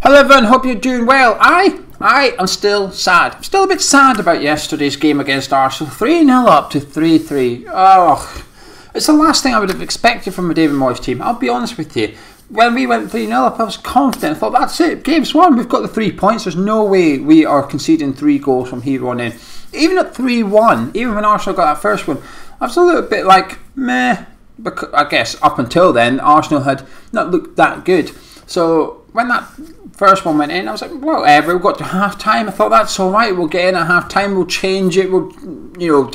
Hello everyone, hope you're doing well. I am still sad. I'm still a bit sad about yesterday's game against Arsenal. 3-0 up to 3-3. Oh, it's the last thing I would have expected from a David Moyes team. I'll be honest with you. When we went 3-0 up, I was confident. I thought, that's it, game's won. We've got the 3 points. There's no way we are conceding 3 goals from here on in. Even at 3-1, even when Arsenal got that first one, I was a little bit like, meh. Because I guess up until then, Arsenal had not looked that good. So when that first one went in, I was like, whatever, we've got to half time. I thought, that's alright, we'll get in at half time, we'll change it,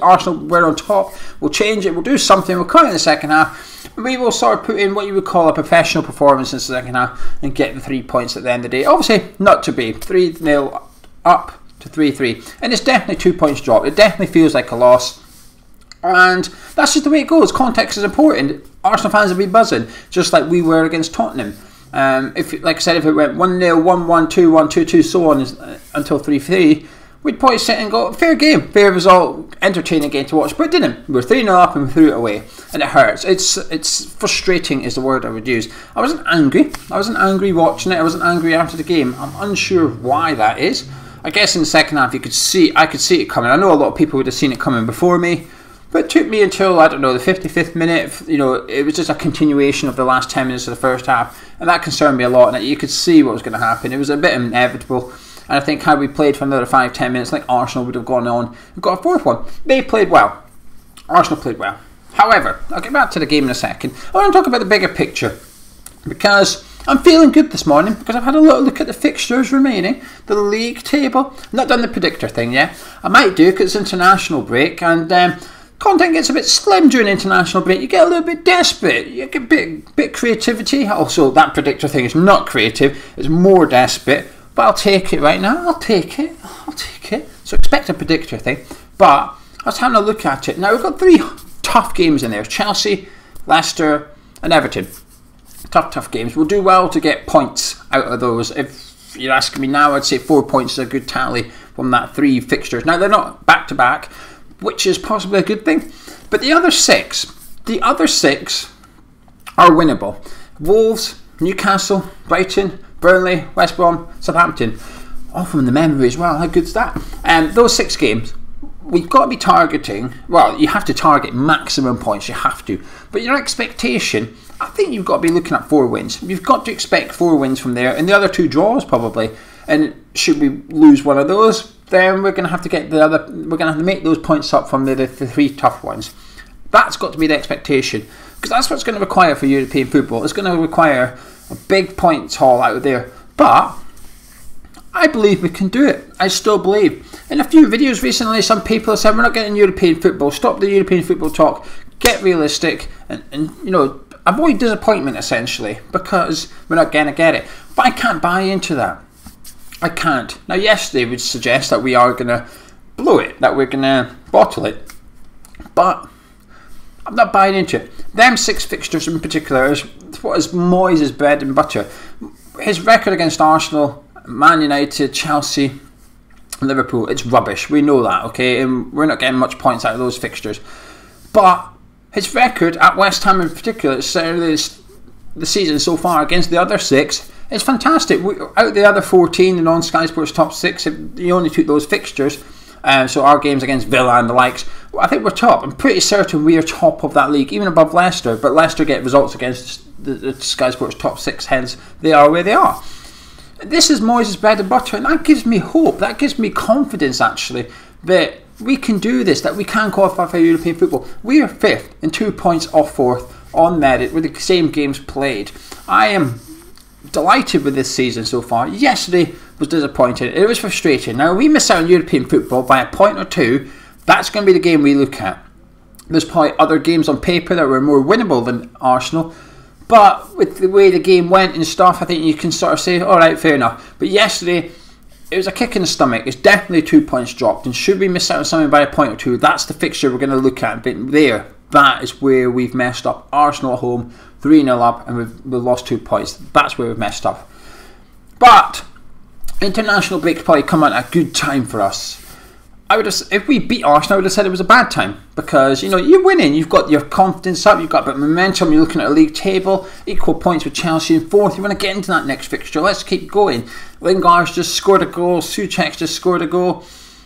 Arsenal, we're on top, we'll change it, we'll do something, we'll come in the second half, we will sort of put in what you would call a professional performance in the second half and get the 3 points at the end of the day. Obviously, not to be. 3-0 up to 3-3. And it's definitely 2 points dropped. It definitely feels like a loss. And that's just the way it goes. Context is important. Arsenal fans will be buzzing, just like we were against Tottenham. Like I said, if it went 1-0, 1-1, 2-1, 2-2, so on until 3-3, we'd probably sit and go, fair game, fair result, entertaining game to watch. But it didn't. We were 3-0 up and we threw it away. And it hurts. It's frustrating is the word I would use. I wasn't angry. I wasn't angry watching it. I wasn't angry after the game. I'm unsure why that is. I guess in the second half I could see it coming. I know a lot of people would have seen it coming before me. But it took me until, I don't know, the 55th minute, it was just a continuation of the last 10 minutes of the first half. And that concerned me a lot, and you could see what was going to happen. It was a bit inevitable. And I think had we played for another 5-10 minutes, like Arsenal would have gone on and got a fourth one. They played well. Arsenal played well. However, I'll get back to the game in a second. I want to talk about the bigger picture. Because I'm feeling good this morning, because I've had a little look at the fixtures remaining, the league table. I've not done the predictor thing yet. I might do, because it's international break, and content gets a bit slim during international break. You get a little bit desperate. You get a bit creativity. Also, that predictor thing is not creative. It's more desperate. But I'll take it right now. I'll take it. So expect a predictor thing. But I was having a look at it. Now, we've got 3 tough games in there. Chelsea, Leicester and Everton. Tough games. We'll do well to get points out of those. If you're asking me now, I'd say 4 points is a good tally from that 3 fixtures. Now, they're not back-to-back, which is possibly a good thing. But the other 6 are winnable. Wolves, Newcastle, Brighton, Burnley, West Brom, Southampton. All from the memory as well. How good's that? Those 6 games, we've got to be targeting, well, you have to target maximum points, you have to. But your expectation, I think you've got to be looking at 4 wins. You've got to expect 4 wins from there, and the other 2 draws probably. And should we lose one of those, then we're going to have to get the other. We're going to have to make those points up from the 3 tough ones. That's got to be the expectation, because that's what's going to require for European football. It's going to require a big points haul out there. But I believe we can do it. I still believe. In a few videos recently, some people have said we're not getting European football. Stop the European football talk. Get realistic, and avoid disappointment essentially, because we're not going to get it. But I can't buy into that. I can't. Now, yesterday would suggest that we are going to blow it, that we're going to bottle it. But I'm not buying into it. Them 6 fixtures in particular is what is Moyes' bread and butter. His record against Arsenal, Man United, Chelsea, Liverpool, it's rubbish. We know that, okay? And we're not getting much points out of those fixtures. But his record at West Ham in particular, certainly the season so far against the other 6, it's fantastic. Out the other 14, the non-Sky Sports top 6, if you only took those fixtures, so our games against Villa and the likes, I think we're top. I'm pretty certain we are top of that league, even above Leicester. But Leicester get results against the Sky Sports top 6, hence they are where they are. This is Moyes' bread and butter, and that gives me hope. That gives me confidence, actually, that we can do this, that we can qualify for European football. We are 5th and 2 points off 4th on merit with the same games played. I am delighted with this season so far. Yesterday was disappointing. It was frustrating. Now, we miss out on European football by a point or 2. That's going to be the game we look at. There's probably other games on paper that were more winnable than Arsenal. But with the way the game went and stuff, I think you can sort of say, alright, fair enough. But yesterday, it was a kick in the stomach. It's definitely 2 points dropped. And should we miss out on something by a point or 2, that's the fixture we're going to look at. But there, that is where we've messed up. Arsenal at home, 3-0 up, and we've lost 2 points. That's where we've messed up. But international break's probably come at a good time for us. I would have, if we beat Arsenal, I would have said it was a bad time, because you're winning, you've got your confidence up, you've got a bit of momentum, you're looking at a league table, equal points with Chelsea in fourth. You want to get into that next fixture. Let's keep going. Lingard's just scored a goal, Souček's just scored a goal,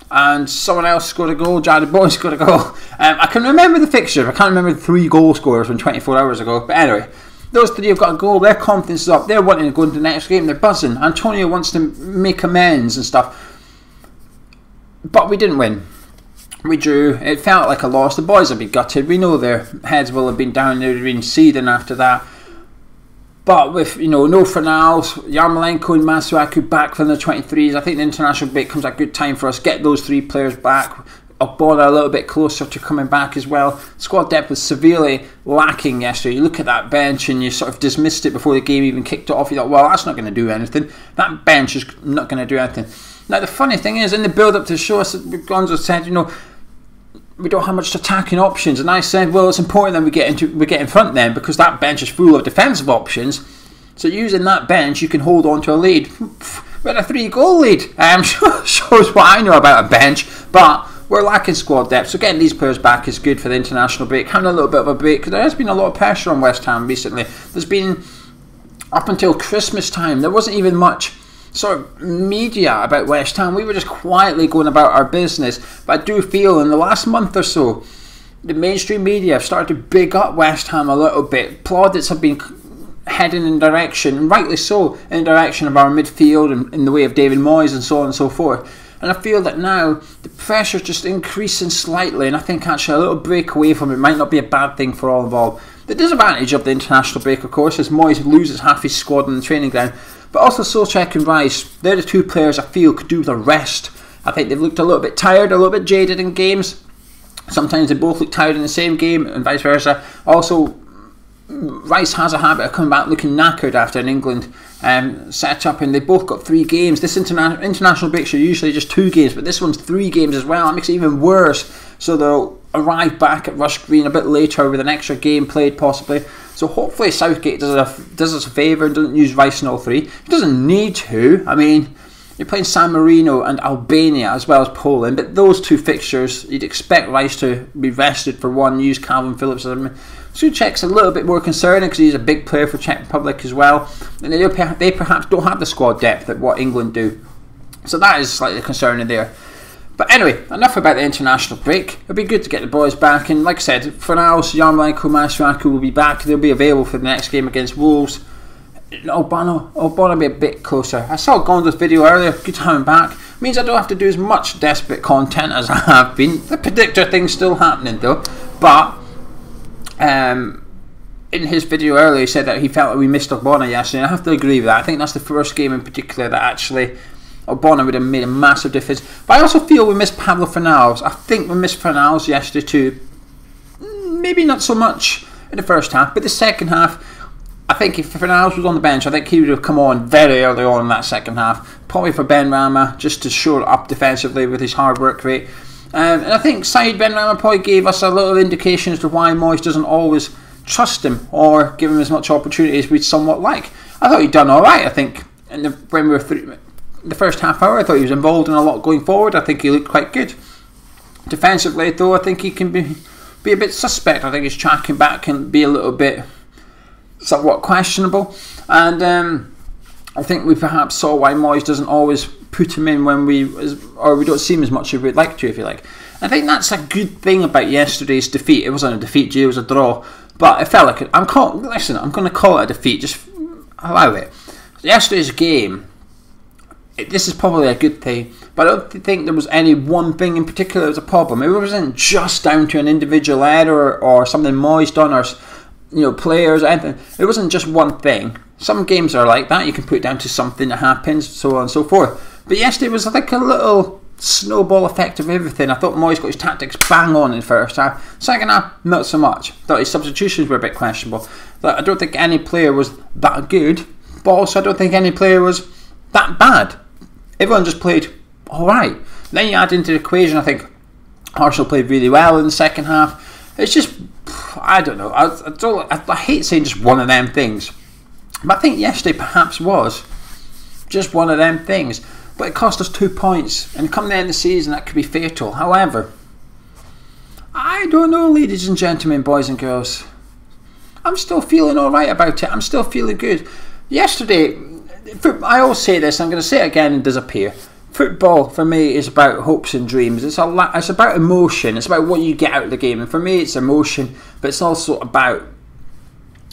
and someone else scored a goal. Jared Boy scored a goal. I can remember the fixture. I can't remember the 3 goal scorers from 24 hours ago. But anyway, those 3 have got a goal. Their confidence is up. They're wanting to go into the next game. They're buzzing. Antonio wants to make amends and stuff. But we didn't win. We drew. It felt like a loss. The boys have been gutted. We know their heads will have been down. They've been seething after that. But with no Fornals, Yarmolenko and Masuaku back from the 23s, I think the international break comes at a good time for us. Get those 3 players back. Ogbonna a little bit closer to coming back as well. Squad depth was severely lacking yesterday. You look at that bench and you sort of dismissed it before the game even kicked off. You thought, well, that's not going to do anything. That bench is not going to do anything. Now the funny thing is, in the build-up to the show, Gonzo said, we don't have much attacking options, and I said, well, it's important that we get in front then, because that bench is full of defensive options. So using that bench, you can hold on to a lead. We had a 3-goal lead. Shows what I know about a bench, but we're lacking squad depth. So getting these players back is good for the international break. Having a little bit of a break, because there has been a lot of pressure on West Ham recently. There's been, up until Christmas time, there wasn't even much sort of media about West Ham. We were just quietly going about our business. But I do feel in the last month or so, the mainstream media have started to big up West Ham a little bit. Plaudits have been heading in direction, and rightly so, in the direction of our midfield and in the way of David Moyes and so on and so forth. And I feel that now the pressure's just increasing slightly, and I think actually a little break away from it might not be a bad thing for all involved. The disadvantage of the international break, of course, is Moyes loses half his squad on the training ground. But also Souček and Rice, they're the 2 players I feel could do the rest. I think they've looked a little bit tired, a little bit jaded in games. Sometimes they both look tired in the same game, and vice versa. Also, Rice has a habit of coming back looking knackered after an England set-up, and they both got 3 games. This international breaks are usually just 2 games, but this one's 3 games as well. It makes it even worse. So they'll arrive back at Rush Green a bit later with an extra game played possibly. So hopefully Southgate does us a favour and doesn't use Rice in all 3. He doesn't need to. I mean, you're playing San Marino and Albania as well as Poland, but those 2 fixtures, you'd expect Rice to be rested for one, use Calvin Phillips. Souček's a little bit more concerning because he's a big player for Czech Republic as well, and they perhaps don't have the squad depth that what England do. So that is slightly concerning there. But anyway, enough about the international break. It'll be good to get the boys back, and like I said, Fornals, Yarmolenko, Masuaku will be back. They'll be available for the next game against Wolves. Ogbonna will be a bit closer. I saw Gonda's video earlier. Good to have him back. Means I don't have to do as much desperate content as I have been. The predictor thing's still happening though. But in his video earlier, he said that he felt that we missed Ogbonna yesterday, and I have to agree with that. I think that's the first game in particular that actually Ogbonna would have made a massive difference. But I also feel we missed Pablo Fornals. I think we missed Fornals yesterday too. Maybe not so much in the first half, but the second half, I think if Fornals was on the bench, I think he would have come on very early on in that second half. Probably for Ben Rama, just to shore it up defensively with his hard work rate. And I think Said Ben Rama probably gave us a little indication as to why Moyes doesn't always trust him or give him as much opportunity as we'd somewhat like. I thought he'd done alright, I think. When we were through the first half hour, I thought he was involved in a lot going forward. I think he looked quite good. Defensively though, I think he can be a bit suspect. I think his tracking back can be a little bit somewhat questionable. And I think we perhaps saw why Moyes doesn't always put him in when we don't see him as much as we'd like to, if you like. I think that's a good thing about yesterday's defeat. It wasn't a defeat, it was a draw. But it felt like I'm going to call it a defeat. Just allow it. Yesterday's game, this is probably a good thing, but I don't think there was any one thing in particular that was a problem. It wasn't just down to an individual error or something Moyes done or players or anything. It wasn't just one thing. Some games are like that. You can put it down to something that happens, so on and so forth. But yesterday was like a little snowball effect of everything. I thought Moyes got his tactics bang on in the first half. Second half, not so much. Thought his substitutions were a bit questionable. I don't think any player was that good, but also I don't think any player was that bad. Everyone just played alright. Then you add into the equation, I think Arsenal played really well in the second half. It's just, I don't know. I hate saying just one of them things. But I think yesterday perhaps was just one of them things. but it cost us 2 points, and come the end of the season that could be fatal. However, I don't know, ladies and gentlemen, boys and girls. I'm still feeling alright about it. I'm still feeling good. Yesterday, I always say this, I'm going to say it again and disappear. Football, for me, is about hopes and dreams. It's about emotion. It's about what you get out of the game. And for me, it's emotion, but it's also about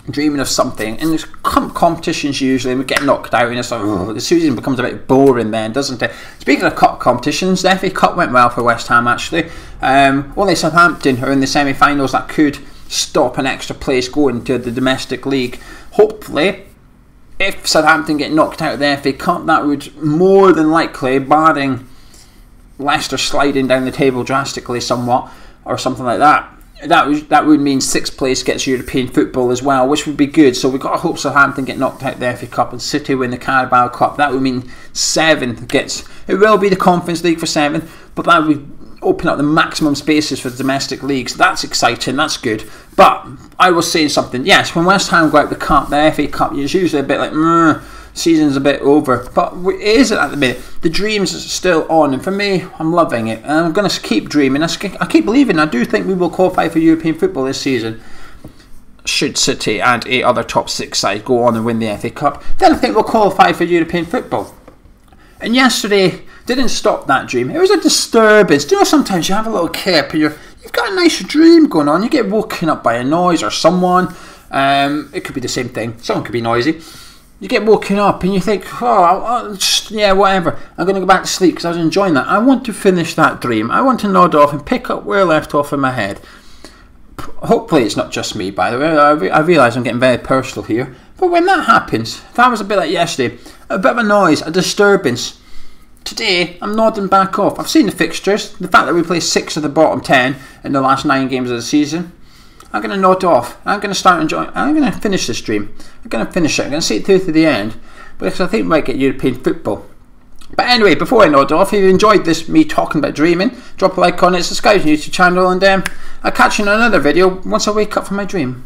dreaming of something. And there's competitions usually, and we get knocked out, and it's like, the season becomes a bit boring then, doesn't it? Speaking of cup competitions, the FA Cup went well for West Ham, actually. Only Southampton are in the semi-finals that could stop an extra place going to the domestic league. Hopefully, if Southampton get knocked out of the FA Cup, that would more than likely, barring Leicester sliding down the table drastically somewhat, or something like that, that would mean 6th place gets European football as well, which would be good. So we've got to hope Southampton get knocked out of the FA Cup and City win the Carabao Cup. That would mean 7th gets... It will be the Conference League for 7th, but that would open up the maximum spaces for the domestic leagues. That's exciting, that's good. But I was saying something, yes, when West Ham go out the cup, the FA Cup, it's usually a bit like, season's a bit over. But it isn't at the minute. The dreams are still on, and for me, I'm loving it. And I'm going to keep dreaming. I keep believing. I do think we will qualify for European football this season. Should City and 8 other top 6 sides go on and win the FA Cup, then I think we'll qualify for European football. And yesterday didn't stop that dream. It was a disturbance. Do you know, sometimes you have a little kip and you've got a nice dream going on. You get woken up by a noise or someone. It could be the same thing. Someone could be noisy. You get woken up and you think, yeah, whatever. I'm going to go back to sleep because I was enjoying that. I want to finish that dream. I want to nod off and pick up where I left off in my head. Hopefully it's not just me, by the way. I realise I'm getting very personal here. But when that happens, if I was a bit like yesterday, a bit of a noise, a disturbance, today I'm nodding back off. I've seen the fixtures, the fact that we play 6 of the bottom 10 in the last 9 games of the season. I'm going to nod off. I'm going to start enjoying. I'm going to finish this dream. I'm going to finish it. I'm going to see it through to the end, because I think we might get European football. But anyway, before I nod off, if you enjoyed this, me talking about dreaming, drop a like on it, subscribe to the YouTube channel, and I'll catch you in another video once I wake up from my dream.